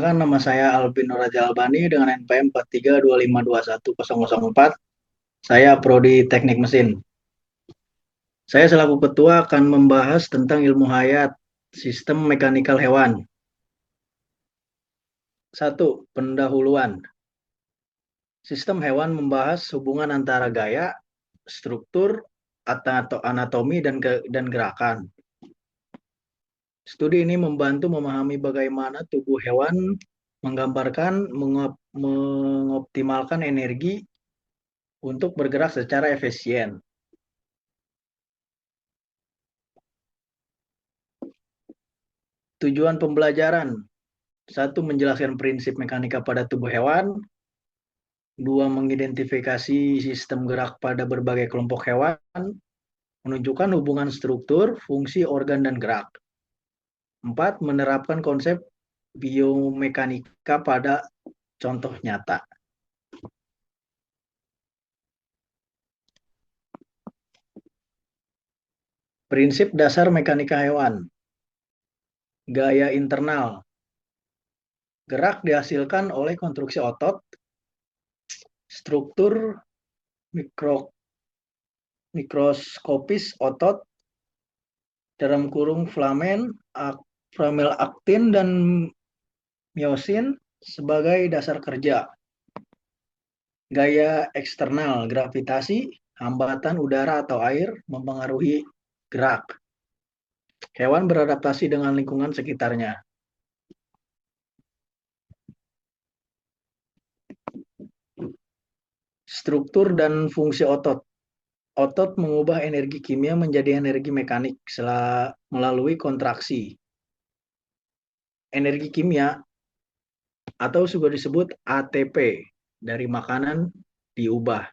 Perkenalkan, nama saya Alvin Nuraja Albani dengan NPM 4325210004. Saya Prodi Teknik Mesin. Saya selaku ketua akan membahas tentang ilmu hayat, sistem mekanikal hewan. 1. Pendahuluan. Sistem hewan membahas hubungan antara gaya, struktur, atau anatomi dan gerakan. Studi ini membantu memahami bagaimana tubuh hewan menggambarkan mengoptimalkan energi untuk bergerak secara efisien. Tujuan pembelajaran: 1. Menjelaskan prinsip mekanika pada tubuh hewan. 2. Mengidentifikasi sistem gerak pada berbagai kelompok hewan. Menunjukkan hubungan struktur, fungsi, organ, dan gerak. 4. Menerapkan konsep biomekanika pada contoh nyata. Prinsip dasar mekanika hewan. Gaya internal. Gerak dihasilkan oleh konstruksi otot. Struktur mikroskopis otot dalam kurung flamel aktin dan miosin sebagai dasar kerja. Gaya eksternal, gravitasi, hambatan udara atau air mempengaruhi gerak. Hewan beradaptasi dengan lingkungan sekitarnya. Struktur dan fungsi otot. Otot mengubah energi kimia menjadi energi mekanik melalui kontraksi. Energi kimia atau juga disebut ATP dari makanan diubah,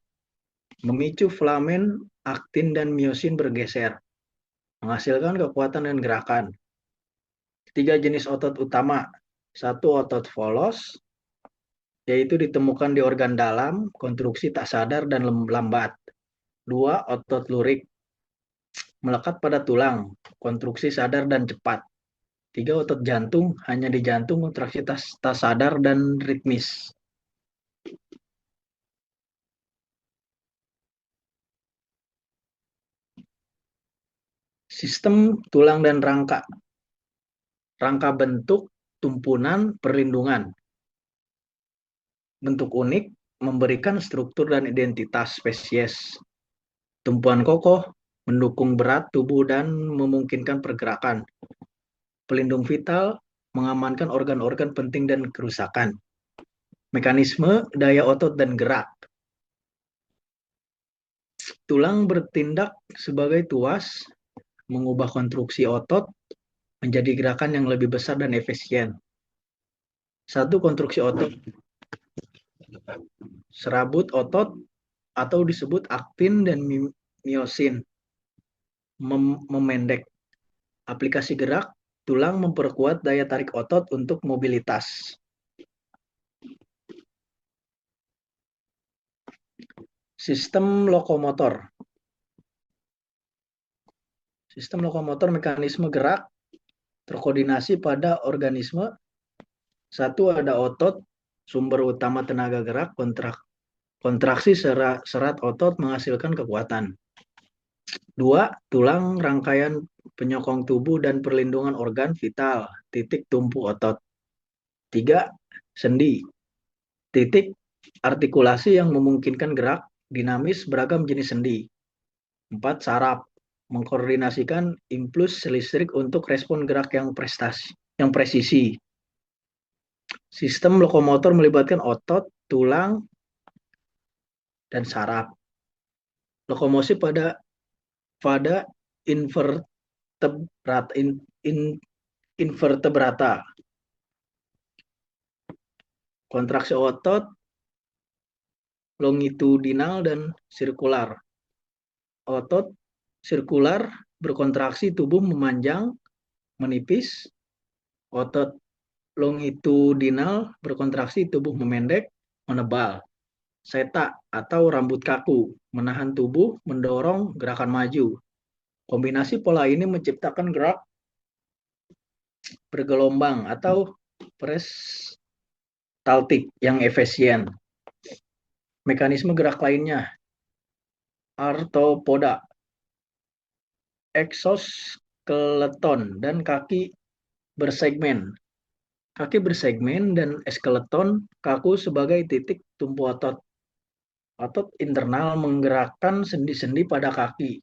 memicu filamen aktin dan miosin bergeser, menghasilkan kekuatan dan gerakan. 3 jenis otot utama. 1. Otot volos, yaitu ditemukan di organ dalam, konstruksi tak sadar dan lambat. 2. Otot lurik, melekat pada tulang, konstruksi sadar dan cepat. 3. Otot jantung, hanya di jantung, kontraksi tak sadar dan ritmis. Sistem tulang dan rangka. Rangka bentuk, tumpunan, perlindungan. Bentuk unik, memberikan struktur dan identitas spesies. Tumpuan kokoh, mendukung berat tubuh dan memungkinkan pergerakan. Pelindung vital, mengamankan organ-organ penting dan kerusakan. Mekanisme, daya otot dan gerak. Tulang bertindak sebagai tuas, mengubah konstruksi otot menjadi gerakan yang lebih besar dan efisien. 1. Konstruksi otot. Serabut otot atau disebut aktin dan miosin memendek. Aplikasi gerak, tulang memperkuat daya tarik otot untuk mobilitas. Sistem lokomotor. Sistem lokomotor mekanisme gerak terkoordinasi pada organisme. 1. Ada otot, sumber utama tenaga gerak, kontraksi serat otot menghasilkan kekuatan. 2. Tulang, rangkaian penyokong tubuh dan perlindungan organ vital, titik tumpu otot. 3. Sendi, titik artikulasi yang memungkinkan gerak dinamis beragam jenis sendi. 4. Saraf, mengkoordinasikan impuls listrik untuk respon gerak yang presisi. Sistem lokomotor melibatkan otot, tulang, dan saraf. Lokomosi pada invertebrata. Kontraksi otot longitudinal dan sirkular. Otot sirkular berkontraksi, tubuh memanjang, menipis. Otot longitudinal berkontraksi, tubuh memendek, menebal. Seta atau rambut kaku, menahan tubuh, mendorong gerakan maju. Kombinasi pola ini menciptakan gerak bergelombang atau peristaltik yang efisien. Mekanisme gerak lainnya, arthropoda, eksoskeleton, dan kaki bersegmen. Kaki bersegmen dan skeleton kaku sebagai titik tumpu otot. Otot internal menggerakkan sendi-sendi pada kaki.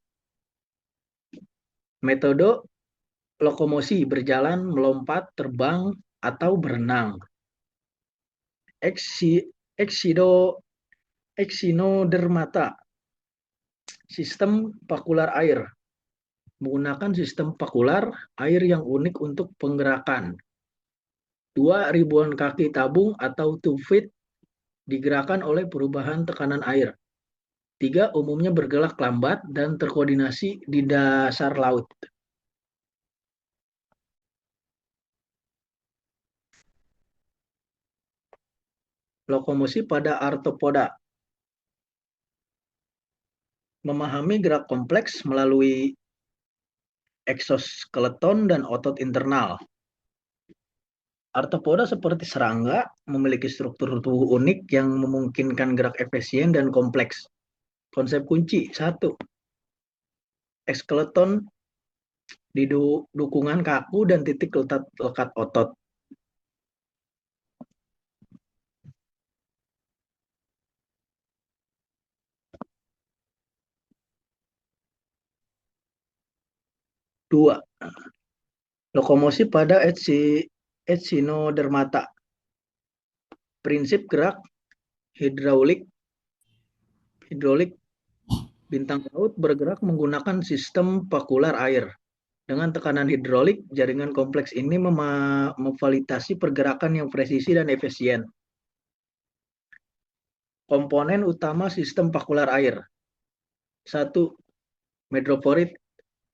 Metode lokomosi berjalan, melompat, terbang, atau berenang. Eksinodermata, sistem pakular air. Menggunakan sistem pakular air yang unik untuk penggerakan. 2 ribuan kaki tabung atau two feet digerakkan oleh perubahan tekanan air. 3 umumnya bergerak lambat dan terkoordinasi di dasar laut. Lokomosi pada arthropoda. Memahami gerak kompleks melalui eksoskeleton dan otot internal. Arthropoda seperti serangga memiliki struktur tubuh unik yang memungkinkan gerak efisien dan kompleks. Konsep kunci 1. Ekskeleton di dukungan kaku dan titik lekat otot. Dua, lokomosi pada echinodermata. Prinsip gerak hidrolik bintang laut bergerak menggunakan sistem pakular air. Dengan tekanan hidrolik, jaringan kompleks ini memfasilitasi pergerakan yang presisi dan efisien. Komponen utama sistem pakular air. 1. Medroporit,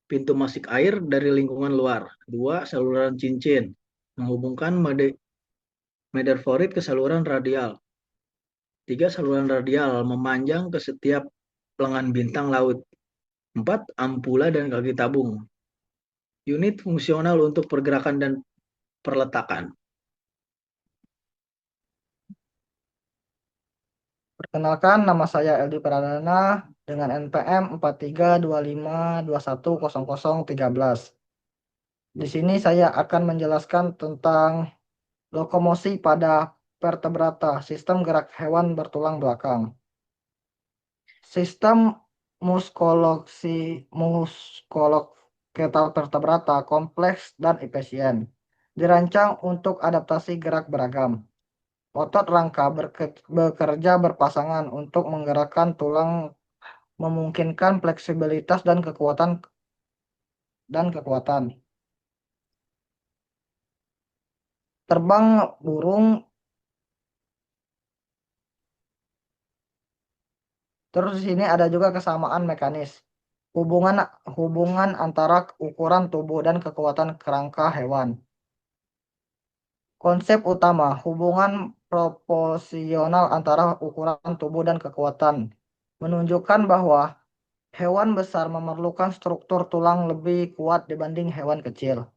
pintu masuk air dari lingkungan luar. 2. Saluran cincin, menghubungkan medroporit ke saluran radial. 3. Saluran radial, memanjang ke setiap lengan bintang laut. 4. Ampula dan kaki tabung. Unit fungsional untuk pergerakan dan perletakan. Perkenalkan, nama saya Eldi Pradana dengan NPM 4325210013. Di sini saya akan menjelaskan tentang lokomosi pada vertebrata, sistem gerak hewan bertulang belakang. Sistem muskuloskeletal vertebrata kompleks dan efisien. Dirancang untuk adaptasi gerak beragam. Otot rangka bekerja berpasangan untuk menggerakkan tulang, memungkinkan fleksibilitas dan kekuatan. Terbang burung. Terus di sini ada juga kesamaan mekanis. Hubungan hubungan antara ukuran tubuh dan kekuatan kerangka hewan. Konsep utama, hubungan proporsional antara ukuran tubuh dan kekuatan, menunjukkan bahwa hewan besar memerlukan struktur tulang lebih kuat dibanding hewan kecil.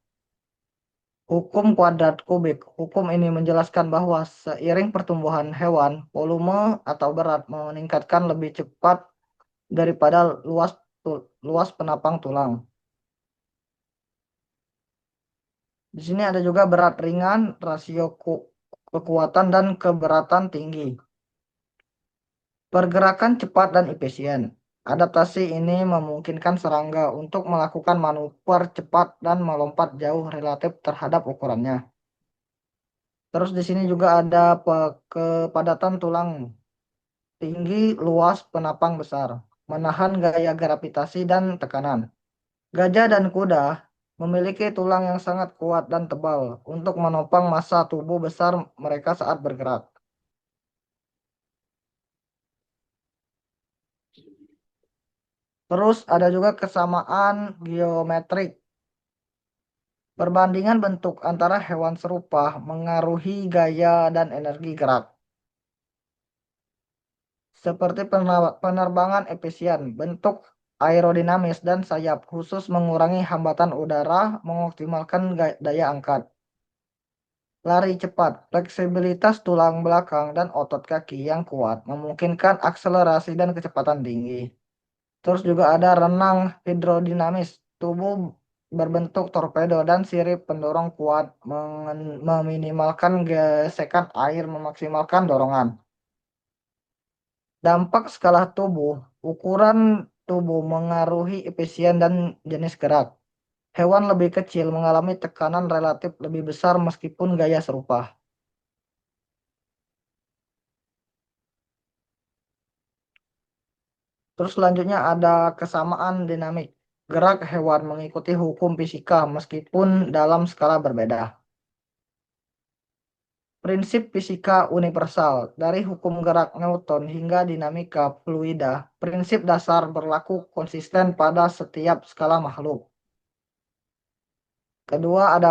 Hukum kuadrat kubik. Hukum ini menjelaskan bahwa seiring pertumbuhan hewan, volume atau berat meningkatkan lebih cepat daripada luas penapang tulang. Di sini ada juga berat ringan, rasio kekuatan dan keberatan tinggi. Pergerakan cepat dan efisien. Adaptasi ini memungkinkan serangga untuk melakukan manuver cepat dan melompat jauh relatif terhadap ukurannya. Terus di sini juga ada kepadatan tulang tinggi, luas, penapang besar, menahan gaya gravitasi dan tekanan. Gajah dan kuda memiliki tulang yang sangat kuat dan tebal untuk menopang massa tubuh besar mereka saat bergerak. Terus ada juga kesamaan geometrik. Perbandingan bentuk antara hewan serupa mengaruhi gaya dan energi gerak. Seperti penerbangan efisien, bentuk aerodinamis dan sayap khusus mengurangi hambatan udara, mengoptimalkan daya angkat. Lari cepat, fleksibilitas tulang belakang dan otot kaki yang kuat memungkinkan akselerasi dan kecepatan tinggi. Terus juga ada renang hidrodinamis, tubuh berbentuk torpedo dan sirip pendorong kuat meminimalkan gesekan air memaksimalkan dorongan. Dampak skala tubuh, ukuran tubuh mengaruhi efisien dan jenis gerak. Hewan lebih kecil mengalami tekanan relatif lebih besar meskipun gaya serupa. Terus selanjutnya ada kesamaan dinamik. Gerak hewan mengikuti hukum fisika meskipun dalam skala berbeda. Prinsip fisika universal, dari hukum gerak Newton hingga dinamika fluida, prinsip dasar berlaku konsisten pada setiap skala makhluk. Kedua ada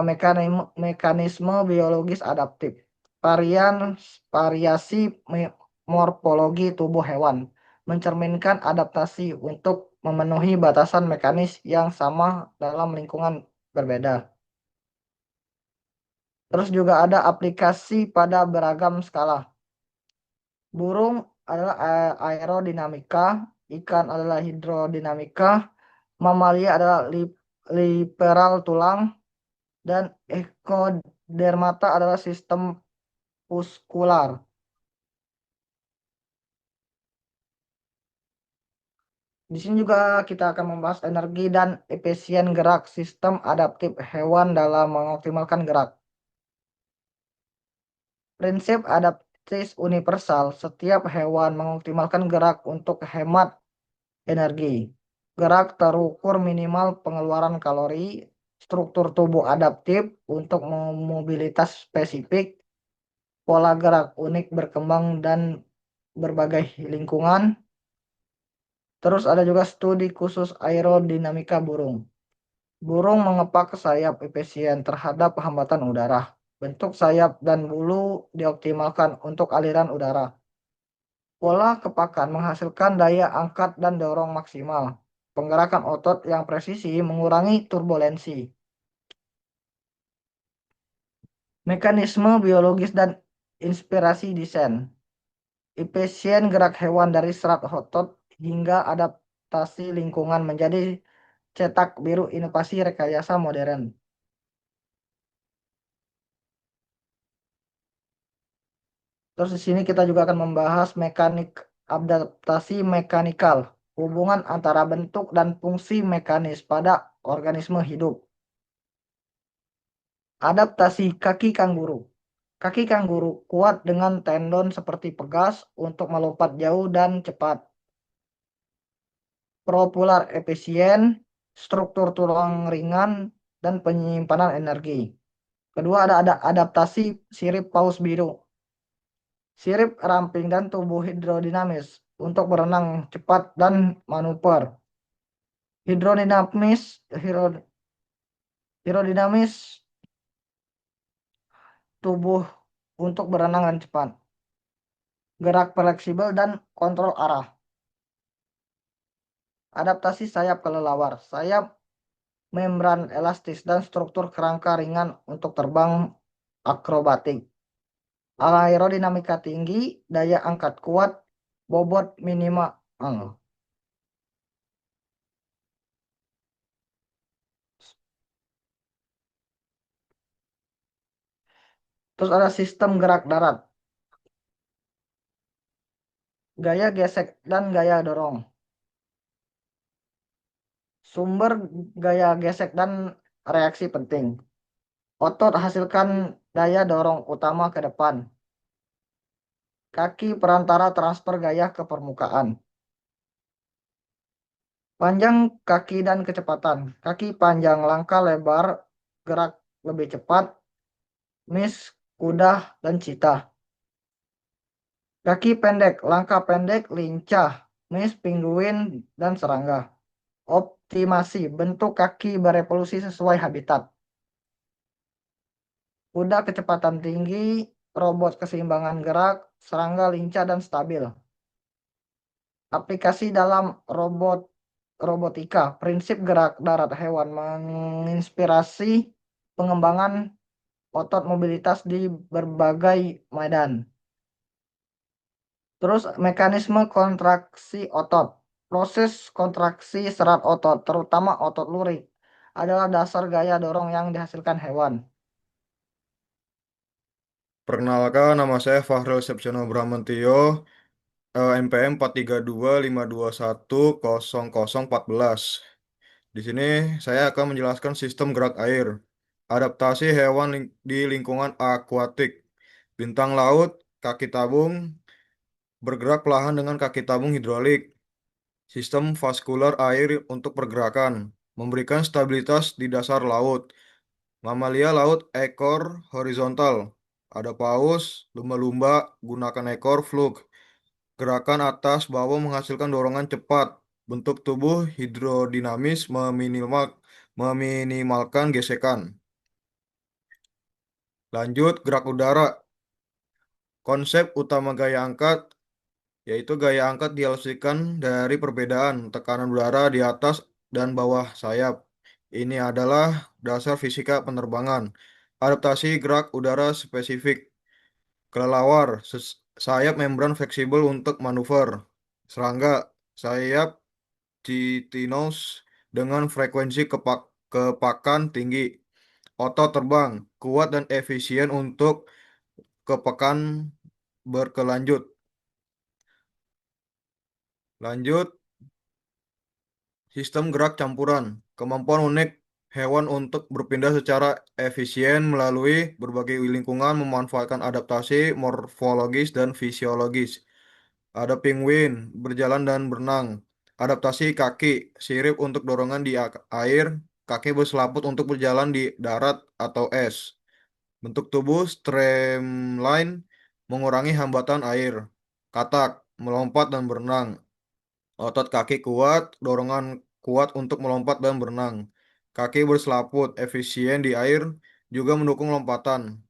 mekanisme biologis adaptif. Varian variasi morfologi tubuh hewan mencerminkan adaptasi untuk memenuhi batasan mekanis yang sama dalam lingkungan berbeda. Terus juga ada aplikasi pada beragam skala. Burung adalah aerodinamika, ikan adalah hidrodinamika, mamalia adalah liberal tulang, dan ekodermata adalah sistem muskular. Di sini juga kita akan membahas energi dan efisien gerak sistem adaptif hewan dalam mengoptimalkan gerak. Prinsip adaptif universal, setiap hewan mengoptimalkan gerak untuk hemat energi. Gerak terukur minimal pengeluaran kalori, struktur tubuh adaptif untuk mobilitas spesifik, pola gerak unik berkembang dan berbagai lingkungan. Terus ada juga studi khusus aerodinamika burung. Burung mengepak sayap efisien terhadap hambatan udara. Bentuk sayap dan bulu dioptimalkan untuk aliran udara. Pola kepakan menghasilkan daya angkat dan dorong maksimal. Penggerakan otot yang presisi mengurangi turbulensi. Mekanisme biologis dan inspirasi desain. Efisien gerak hewan dari serat otot hingga adaptasi lingkungan menjadi cetak biru inovasi rekayasa modern. Terus di sini kita juga akan membahas mekanik adaptasi mekanikal, hubungan antara bentuk dan fungsi mekanis pada organisme hidup. Adaptasi kaki kanguru. Kaki kanguru kuat dengan tendon seperti pegas untuk melompat jauh dan cepat. Propular efisien, struktur tulang ringan, dan penyimpanan energi. Kedua ada adaptasi sirip paus biru. Sirip ramping dan tubuh hidrodinamis untuk berenang cepat dan manuver. Hidrodinamis, hidrodinamis tubuh untuk berenang dan cepat. Gerak fleksibel dan kontrol arah. Adaptasi sayap kelelawar. Sayap membran elastis dan struktur kerangka ringan untuk terbang akrobatik. Aerodinamika tinggi, daya angkat kuat, bobot minimal. Terus ada sistem gerak darat, gaya gesek dan gaya dorong. Sumber gaya gesek dan reaksi penting. Otot hasilkan daya dorong utama ke depan. Kaki perantara transfer gaya ke permukaan. Panjang kaki dan kecepatan. Kaki panjang langkah lebar, gerak lebih cepat. Mis, kuda, dan citah. Kaki pendek, langkah pendek, lincah. Mis, penguin, dan serangga. Optimasi, bentuk kaki berevolusi sesuai habitat. Kuda kecepatan tinggi, robot keseimbangan gerak, serangga lincah dan stabil. Aplikasi dalam robotika, prinsip gerak darat hewan menginspirasi pengembangan otot mobilitas di berbagai medan. Terus mekanisme kontraksi otot. Proses kontraksi serat otot, terutama otot lurik, adalah dasar gaya dorong yang dihasilkan hewan. Perkenalkan, nama saya Fahrul Sepsiono Bramantio, NPM 43252210014. Di sini saya akan menjelaskan sistem gerak air, adaptasi hewan di lingkungan akuatik, bintang laut, kaki tabung, bergerak perlahan dengan kaki tabung hidrolik, sistem vaskular air untuk pergerakan, memberikan stabilitas di dasar laut, mamalia laut ekor horizontal, ada paus, lumba-lumba, gunakan ekor fluk, gerakan atas bawah menghasilkan dorongan cepat, bentuk tubuh hidrodinamis meminimalkan gesekan. Lanjut, gerak udara. Konsep utama gaya angkat yaitu gaya angkat dihasilkan dari perbedaan tekanan udara di atas dan bawah sayap. Ini adalah dasar fisika penerbangan. Adaptasi gerak udara spesifik. Kelelawar, sayap membran fleksibel untuk manuver. Serangga, sayap chitinous dengan frekuensi kepakan tinggi. Otot terbang, kuat dan efisien untuk kepekan berkelanjut. Lanjut, sistem gerak campuran. Kemampuan unik hewan untuk berpindah secara efisien melalui berbagai lingkungan memanfaatkan adaptasi morfologis dan fisiologis. Ada penguin, berjalan dan berenang. Adaptasi kaki, sirip untuk dorongan di air, kaki berselaput untuk berjalan di darat atau es. Bentuk tubuh streamline, mengurangi hambatan air. Katak, melompat dan berenang. Otot kaki kuat, dorongan kuat untuk melompat dan berenang. Kaki berselaput, efisien di air, juga mendukung lompatan.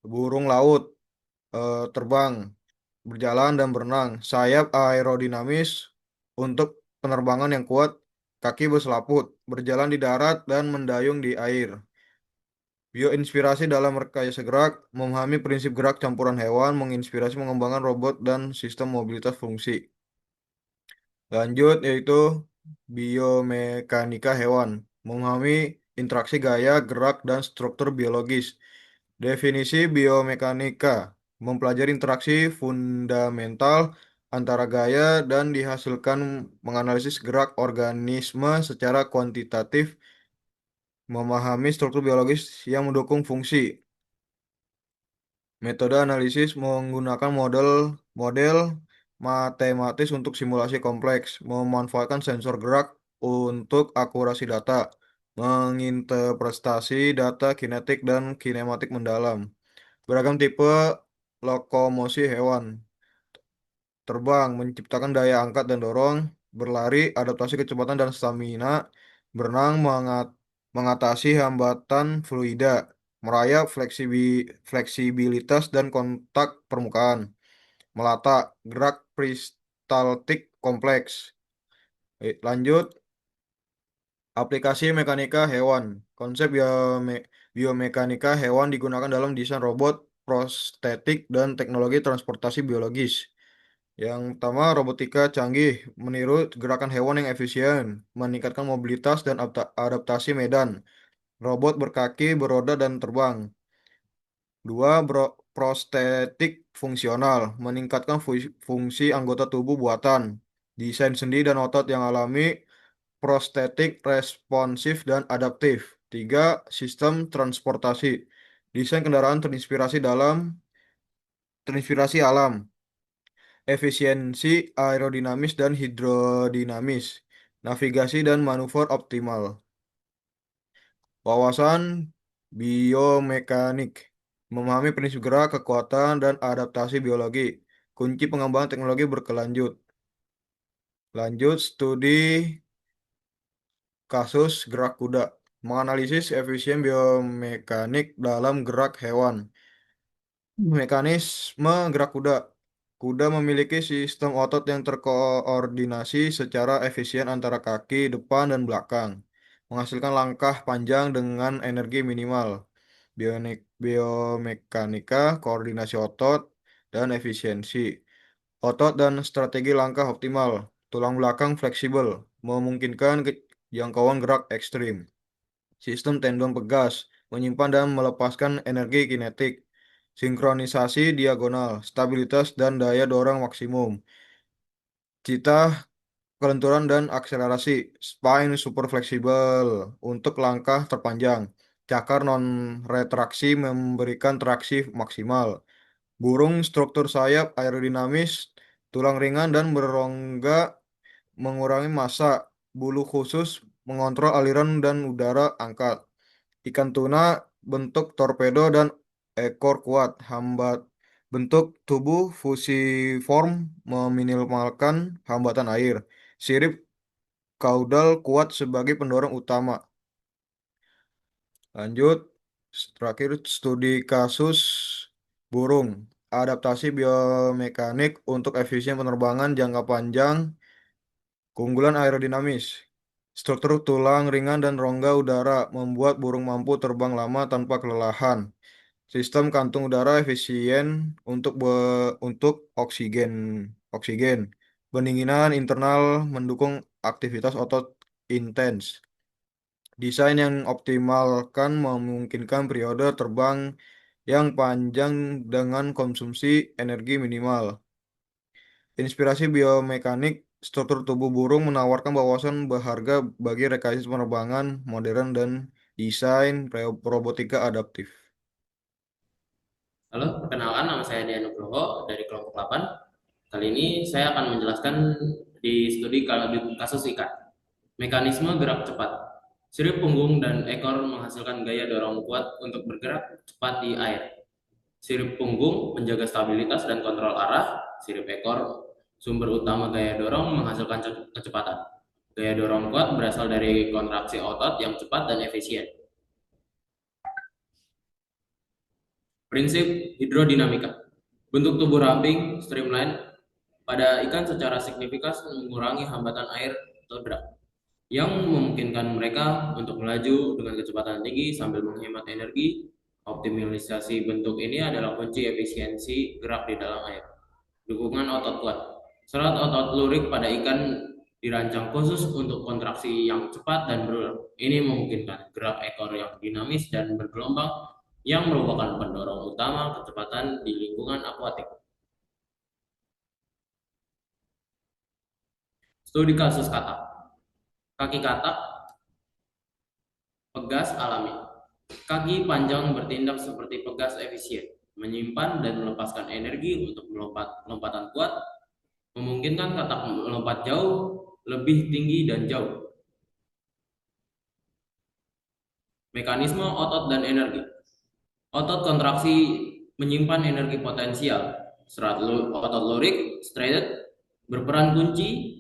Burung laut, terbang, berjalan dan berenang. Sayap aerodinamis untuk penerbangan yang kuat. Kaki berselaput, berjalan di darat dan mendayung di air. Bioinspirasi dalam rekayasa gerak, memahami prinsip gerak campuran hewan, menginspirasi mengembangkan robot dan sistem mobilitas fungsi. Lanjut yaitu biomekanika hewan, memahami interaksi gaya, gerak, dan struktur biologis. Definisi biomekanika, mempelajari interaksi fundamental antara gaya dan dihasilkan menganalisis gerak organisme secara kuantitatif, memahami struktur biologis yang mendukung fungsi. Metode analisis menggunakan model matematis untuk simulasi kompleks, memanfaatkan sensor gerak untuk akurasi data, menginterpretasi data kinetik dan kinematik mendalam. Beragam tipe lokomosi hewan, terbang, menciptakan daya angkat dan dorong, berlari, adaptasi kecepatan dan stamina, berenang, mengatasi hambatan fluida, merayap, fleksibilitas dan kontak permukaan, melata, gerak peristaltik kompleks. Lanjut, aplikasi mekanika hewan. Konsep biomekanika hewan digunakan dalam desain robot, prostetik, dan teknologi transportasi biologis. Yang pertama, robotika canggih, meniru gerakan hewan yang efisien, meningkatkan mobilitas dan adaptasi medan. Robot berkaki, beroda, dan terbang. Dua, prostetik fungsional, meningkatkan fungsi anggota tubuh buatan. Desain sendi dan otot yang alami, prostetik responsif dan adaptif. Tiga, sistem transportasi. Desain kendaraan terinspirasi alam, efisiensi aerodinamis dan hidrodinamis, navigasi dan manuver optimal. Wawasan biomekanik, memahami prinsip gerak, kekuatan, dan adaptasi biologi, kunci pengembangan teknologi berkelanjut. Lanjut, studi kasus gerak kuda, menganalisis efisien biomekanik dalam gerak hewan. Mekanisme gerak kuda. Kuda memiliki sistem otot yang terkoordinasi secara efisien antara kaki depan dan belakang, menghasilkan langkah panjang dengan energi minimal. biomekanika, koordinasi otot, dan efisiensi. Otot dan strategi langkah optimal. Tulang belakang fleksibel, memungkinkan jangkauan gerak ekstrim. Sistem tendon pegas, menyimpan dan melepaskan energi kinetik. Sinkronisasi diagonal, stabilitas dan daya dorong maksimum. Cita kelenturan dan akselerasi, spine super fleksibel untuk langkah terpanjang. Cakar non retraksi memberikan traksi maksimal. Burung struktur sayap aerodinamis, tulang ringan dan berongga mengurangi massa. Bulu khusus mengontrol aliran dan udara angkat. Ikan tuna bentuk torpedo dan ekor kuat. Hambat bentuk tubuh fusiform meminimalkan hambatan air. Sirip kaudal kuat sebagai pendorong utama. Lanjut, terakhir studi kasus burung. Adaptasi biomekanik untuk efisien penerbangan jangka panjang, keunggulan aerodinamis. Struktur tulang ringan dan rongga udara membuat burung mampu terbang lama tanpa kelelahan. Sistem kantung udara efisien untuk oksigen. Oksigen. Pendinginan internal mendukung aktivitas otot intens. Desain yang optimalkan memungkinkan periode terbang yang panjang dengan konsumsi energi minimal. Inspirasi biomekanik struktur tubuh burung menawarkan wawasan berharga bagi rekayasa penerbangan modern dan desain robotika adaptif. Halo, perkenalkan nama saya Dian Nugroho dari kelompok 8. Kali ini saya akan menjelaskan di studi kasus ikan. Mekanisme gerak cepat. Sirip punggung dan ekor menghasilkan gaya dorong kuat untuk bergerak cepat di air. Sirip punggung menjaga stabilitas dan kontrol arah. Sirip ekor, sumber utama gaya dorong, menghasilkan kecepatan. Gaya dorong kuat berasal dari kontraksi otot yang cepat dan efisien. Prinsip hidrodinamika. Bentuk tubuh ramping, streamline, pada ikan secara signifikan mengurangi hambatan air atau drag, yang memungkinkan mereka untuk melaju dengan kecepatan tinggi sambil menghemat energi. Optimalisasi bentuk ini adalah kunci efisiensi gerak di dalam air. Dukungan otot kuat. Serat otot lurik pada ikan dirancang khusus untuk kontraksi yang cepat dan berulang. Ini memungkinkan gerak ekor yang dinamis dan bergelombang yang merupakan pendorong utama kecepatan di lingkungan akuatik. Studi kasus katak. Kaki katak pegas alami. Kaki panjang bertindak seperti pegas efisien, menyimpan dan melepaskan energi untuk lompatan kuat, memungkinkan katak melompat jauh, lebih tinggi dan jauh. Mekanisme otot dan energi. Otot kontraksi menyimpan energi potensial. Serat otot lurik, striated, berperan kunci.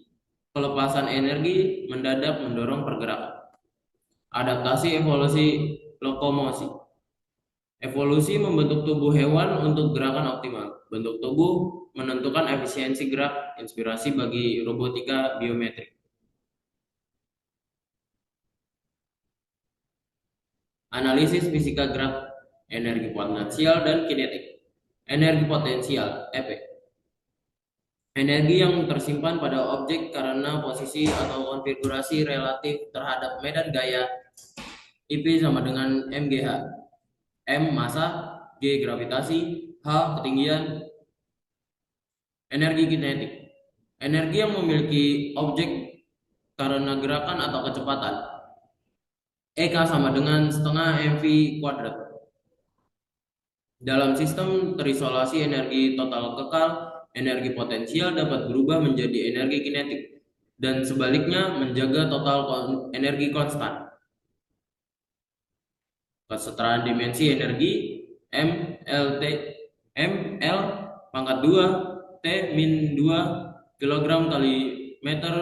Pelepasan energi mendadak mendorong pergerakan. Adaptasi evolusi lokomosi. Evolusi membentuk tubuh hewan untuk gerakan optimal. Bentuk tubuh menentukan efisiensi gerak, inspirasi bagi robotika biometrik. Analisis fisika gerak, energi potensial dan kinetik. Energi potensial, EP. Energi yang tersimpan pada objek karena posisi atau konfigurasi relatif terhadap medan gaya. IP sama dengan mgh. M massa, G gravitasi, H ketinggian. Energi kinetik. Energi yang memiliki objek karena gerakan atau kecepatan. EK sama dengan setengah mv kuadrat. Dalam sistem terisolasi energi total kekal, energi potensial dapat berubah menjadi energi kinetik dan sebaliknya menjaga total energi konstan. Kesetaraan dimensi energi MLT ML pangkat 2 T min 2 kilogram kali meter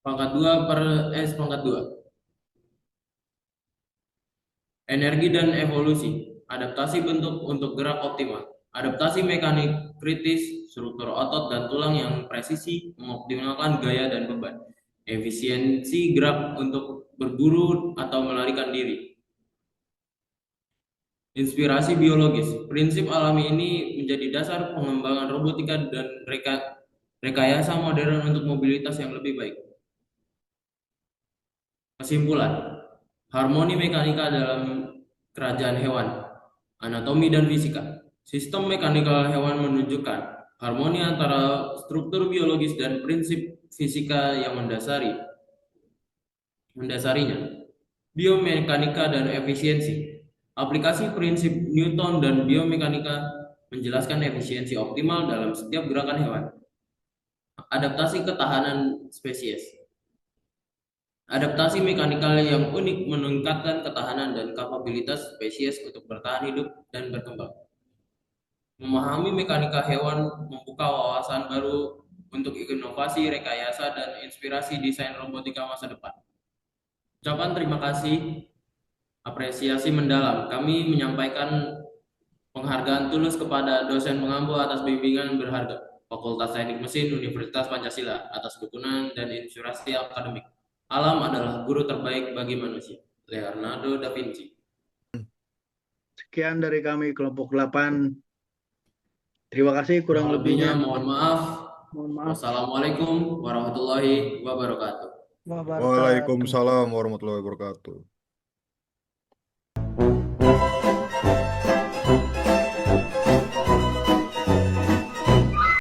pangkat 2 per S pangkat 2. Energi dan evolusi. Adaptasi bentuk untuk gerak optimal. Adaptasi mekanik kritis, struktur otot dan tulang yang presisi, mengoptimalkan gaya dan beban. Efisiensi gerak untuk berburu atau melarikan diri. Inspirasi biologis. Prinsip alami ini menjadi dasar pengembangan robotika dan rekayasa modern untuk mobilitas yang lebih baik. Kesimpulan, harmoni mekanika dalam kerajaan hewan, anatomi dan fisika. Sistem mekanikal hewan menunjukkan harmoni antara struktur biologis dan prinsip fisika yang mendasarinya. Biomekanika dan efisiensi. Aplikasi prinsip Newton dan biomekanika menjelaskan efisiensi optimal dalam setiap gerakan hewan. Adaptasi ketahanan spesies. Adaptasi mekanikal yang unik meningkatkan ketahanan dan kapabilitas spesies untuk bertahan hidup dan berkembang. Memahami mekanika hewan membuka wawasan baru untuk inovasi, rekayasa, dan inspirasi desain robotika masa depan. Ucapan terima kasih, apresiasi mendalam. Kami menyampaikan penghargaan tulus kepada dosen pengampu atas bimbingan berharga Fakultas Teknik Mesin Universitas Pancasila atas dukungan dan inspirasi akademik. Alam adalah guru terbaik bagi manusia. Leonardo da Vinci. Sekian dari kami kelompok 8. Terima kasih, kurang Kurang lebihnya lebihnya. mohon maaf. Mohon maaf. Wassalamualaikum warahmatullahi wabarakatuh. Wabarakatuh. Waalaikumsalam warahmatullahi wabarakatuh.